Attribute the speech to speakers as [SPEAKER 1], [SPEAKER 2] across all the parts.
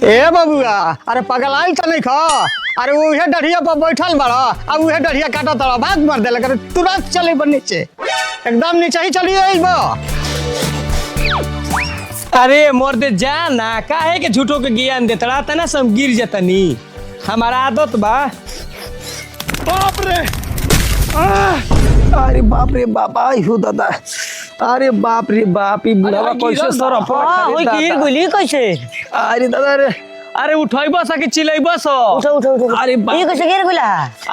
[SPEAKER 1] ए बबुआ अरे पगलाइल त नहीं खा अरे उहे डढ़िया पर बैठल बड़ा अब उहे डढ़िया काटा तड़ा बात मार देला करे तुरंत चले बन नीचे एकदम नीचे ही चलिए आइबो।
[SPEAKER 2] अरे मोर दे जा ना काहे के झूठो के ज्ञान देतड़ा तना सब गिर जतनी हमारा आदत बा।
[SPEAKER 1] बाप रे अरे बाप रे बाप आई हो दादा अरे बाप रे बाप ई बुढ़ावा कैसे सर
[SPEAKER 2] होई गिर गुली कैसे
[SPEAKER 1] अरे दादा रे
[SPEAKER 2] अरे उठैबो सा कि चिलैबो सो
[SPEAKER 3] उठो उठो उठो
[SPEAKER 2] अरे
[SPEAKER 3] ये कैसे गिर गुला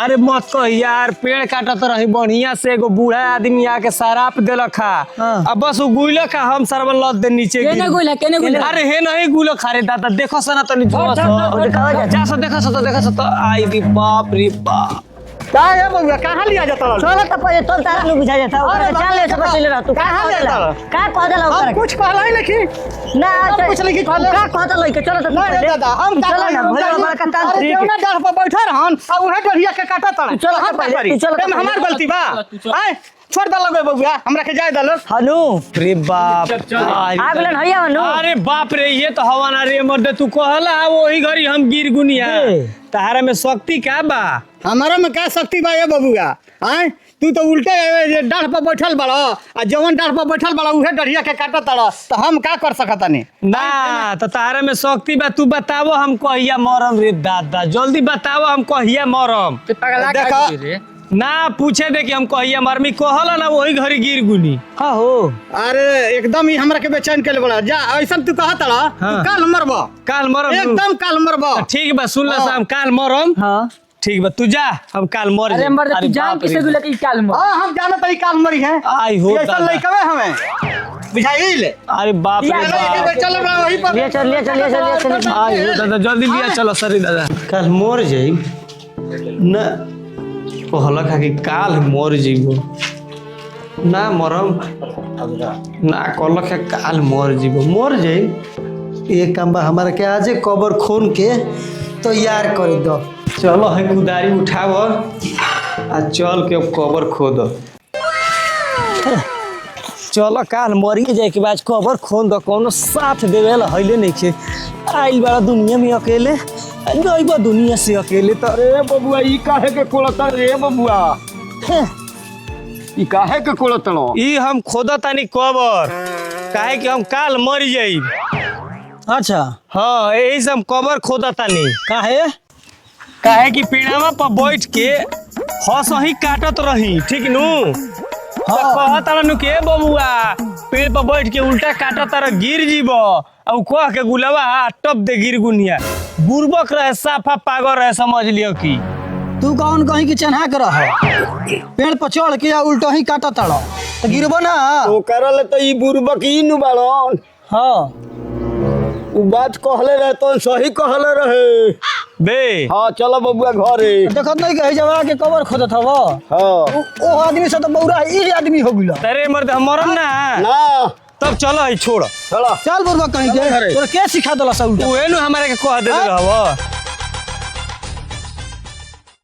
[SPEAKER 2] अरे मत कह यार पेड़ काटत रही बढ़िया से एगो बूढ़ा आदमी आके सराप देलक खा अब बस उ गुइलो खा हम सरबल लद दे नीचे
[SPEAKER 3] केने गुला
[SPEAKER 2] अरे हे नहीं गुलो खा रे दादा देखो सना तनी जोर से जा सो देखो सो तो आई रे बाप
[SPEAKER 1] का है बबुआ कहां लिया जाता
[SPEAKER 3] चलो तो पहले तो तारा लोग बुझा जाता है चल ले सब चले रह तू
[SPEAKER 1] कहां ले जाता
[SPEAKER 3] का कह देला ऊपर
[SPEAKER 1] कुछ कहला ही नहीं
[SPEAKER 3] ना
[SPEAKER 1] कुछ नहीं कहला
[SPEAKER 3] का कह देला के चलो तो
[SPEAKER 1] नहीं दादा हम
[SPEAKER 3] चलो ना भैया बड़ा का ताल
[SPEAKER 1] अरे केवना डर पर बैठा रहन आ उहे डरिया के काटा तड़ा
[SPEAKER 3] चलो
[SPEAKER 1] हम का करी एमे हमार गलती बा आए छोड़ दल लगे बबुआ हमरा के जाय दल
[SPEAKER 3] हनु
[SPEAKER 2] रे बाप
[SPEAKER 3] आ गेलन हइया हनु
[SPEAKER 2] अरे बाप रे ये तो हवा ना रे मर्दे तू कहला वही घड़ी हम गिर गुनिया तारा में शक्ति का बा
[SPEAKER 1] हमारा में का शक्ति बा ये बबुआ हैं तू तो उल्टे डाढ़ पर बैठल बड़ा आ जवन डाढ़ पर बैठल बड़ा उहे डढ़िया के काटा तड़ा तो हम का कर सकत नहीं
[SPEAKER 2] ना तो तारा में शक्ति बा तू बतावो हम कहिया मरम रे दादा जल्दी बतावो हम कहिया मरम
[SPEAKER 1] देखा
[SPEAKER 2] ना पूछे दे कि हम कहिया मरमी कहला ना वही घड़ी गिर गुनी
[SPEAKER 3] हां हो
[SPEAKER 1] अरे एकदम ही हमरा के बेचैन के बड़ा जा ऐसन तू कहत तड़ा
[SPEAKER 2] हाँ।
[SPEAKER 1] काल मरबा
[SPEAKER 2] काल मरम
[SPEAKER 1] एकदम काल मरबा
[SPEAKER 2] ठीक बा सुन ला हम काल मरम
[SPEAKER 3] हां
[SPEAKER 2] ठीक बा तू जा हम काल मर
[SPEAKER 3] अरे मर तू जान किसे गुला की काल मर
[SPEAKER 1] हां हम जानत हई काल मरी है
[SPEAKER 2] आई हो
[SPEAKER 1] ऐसा
[SPEAKER 2] दादा
[SPEAKER 1] लइकवे हमें बुझाइल
[SPEAKER 2] अरे बाप रे बाप
[SPEAKER 1] चल रहा वही पर
[SPEAKER 3] ले चल
[SPEAKER 2] आई हो दादा जल्दी लिया चलो सरी दादा काल मर जाई ना कहला खा कि काल मर जीवो ना मरम ना कहला खा काल मर जीवो मर जाई
[SPEAKER 4] एक काम बा हमारा के आज कबर खून के तैयार कर दो।
[SPEAKER 2] चलो है कुदारी उठाव आ चल के कबर खोद चलो काल मरी जाए के बाद कबर खोद दो कोनो साथ देवे ला हइले नहीं के आइल बड़ा दुनिया में अकेले गइबा दुनिया से अकेले तो
[SPEAKER 1] अरे बबुआ ई काहे के कोलता रे बबुआ ई काहे के कोलतलो
[SPEAKER 2] ई हम खोदा तानी कबर काहे कि हम काल मर जाई।
[SPEAKER 3] अच्छा
[SPEAKER 2] हाँ यही से हम कबर खोदा तानी काहे कि पीड़ावा पर बैठ के हंस ही काटत रही ठीक नु कहत नु के बबुआ पेड़ पर बैठ के उल्टा काटत तारा गिर जीबो और कह के गुलावा टप दे गिर गुनिया बुरबक रहे साफा पागल रहे समझ लियो कि
[SPEAKER 4] तू कौन कहीं की चन्हा कर रहा पेड़ पर चढ़ के उल्टा ही काटा तड़ा तो गिरबो ना
[SPEAKER 1] ओ करल त ई बुरबक ई नु बाड़न
[SPEAKER 4] हाँ
[SPEAKER 1] उ बात कहले रहे तो सही कहले रहे
[SPEAKER 2] बे
[SPEAKER 1] हां चलो बबुआ घरे
[SPEAKER 4] देखत नहीं कही जवा के कबर खोदत हव
[SPEAKER 1] हां
[SPEAKER 4] ओ आदमी से तो बौरा ई आदमी हो गिला
[SPEAKER 2] तेरे मर्द हम मरम ना
[SPEAKER 1] ना
[SPEAKER 2] तब चलो ही छोड़
[SPEAKER 1] चलो
[SPEAKER 4] चल बुरबा कहीं के तोरा के सिखा दला सब
[SPEAKER 2] तू एनु हमारे के कह दे रहबो